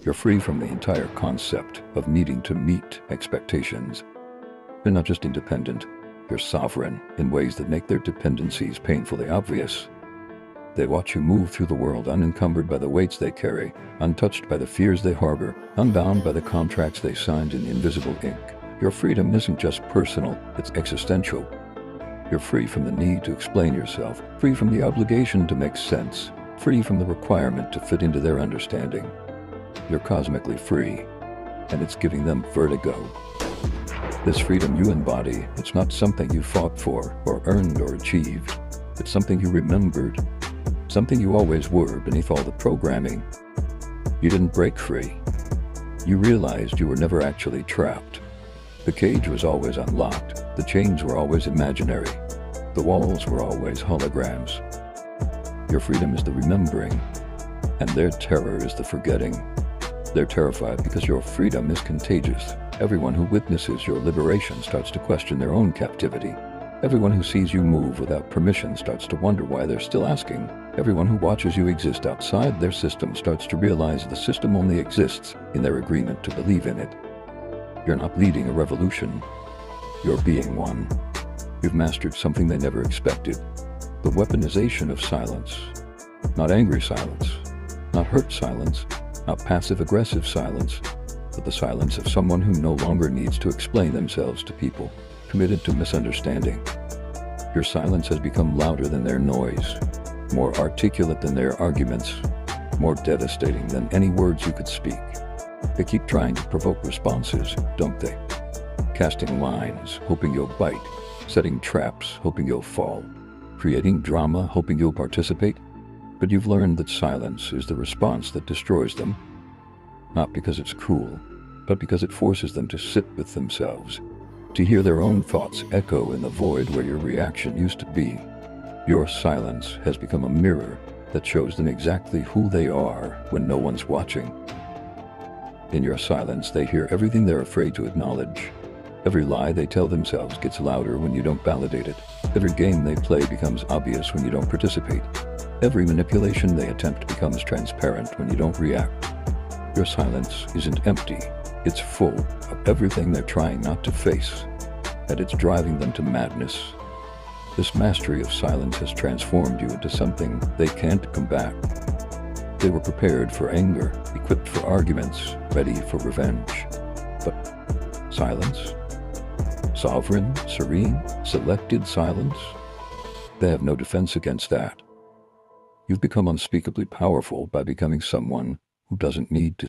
You're free from the entire concept of needing to meet expectations. You're not just independent, you're sovereign in ways that make their dependencies painfully obvious. They watch you move through the world unencumbered by the weights they carry, untouched by the fears they harbor, unbound by the contracts they signed in invisible ink. Your freedom isn't just personal, it's existential. You're free from the need to explain yourself, free from the obligation to make sense, free from the requirement to fit into their understanding. You're cosmically free, and it's giving them vertigo. This freedom you embody, it's not something you fought for, or earned, or achieved. It's something you remembered, something you always were beneath all the programming. You didn't break free. You realized you were never actually trapped. The cage was always unlocked, the chains were always imaginary, the walls were always holograms. Your freedom is the remembering, and their terror is the forgetting. They're terrified because your freedom is contagious. Everyone who witnesses your liberation starts to question their own captivity. Everyone who sees you move without permission starts to wonder why they're still asking. Everyone who watches you exist outside their system starts to realize the system only exists in their agreement to believe in it. You're not leading a revolution. You're being one. You've mastered something they never expected. The weaponization of silence. Not angry silence. Not hurt silence. Not passive-aggressive silence. But the silence of someone who no longer needs to explain themselves to people, committed to misunderstanding. Your silence has become louder than their noise, more articulate than their arguments, more devastating than any words you could speak. They keep trying to provoke responses, don't they? Casting lines, hoping you'll bite, setting traps, hoping you'll fall, creating drama, hoping you'll participate. But you've learned that silence is the response that destroys them, not because it's cruel, but because it forces them to sit with themselves, to hear their own thoughts echo in the void where your reaction used to be. Your silence has become a mirror that shows them exactly who they are when no one's watching. In your silence, they hear everything they're afraid to acknowledge. Every lie they tell themselves gets louder when you don't validate it. Every game they play becomes obvious when you don't participate. Every manipulation they attempt becomes transparent when you don't react. Your silence isn't empty. It's full of everything they're trying not to face, and it's driving them to madness. This mastery of silence has transformed you into something they can't combat. They were prepared for anger, equipped for arguments, ready for revenge. But silence? Sovereign, serene, selected silence? They have no defense against that. You've become unspeakably powerful by becoming someone who doesn't need to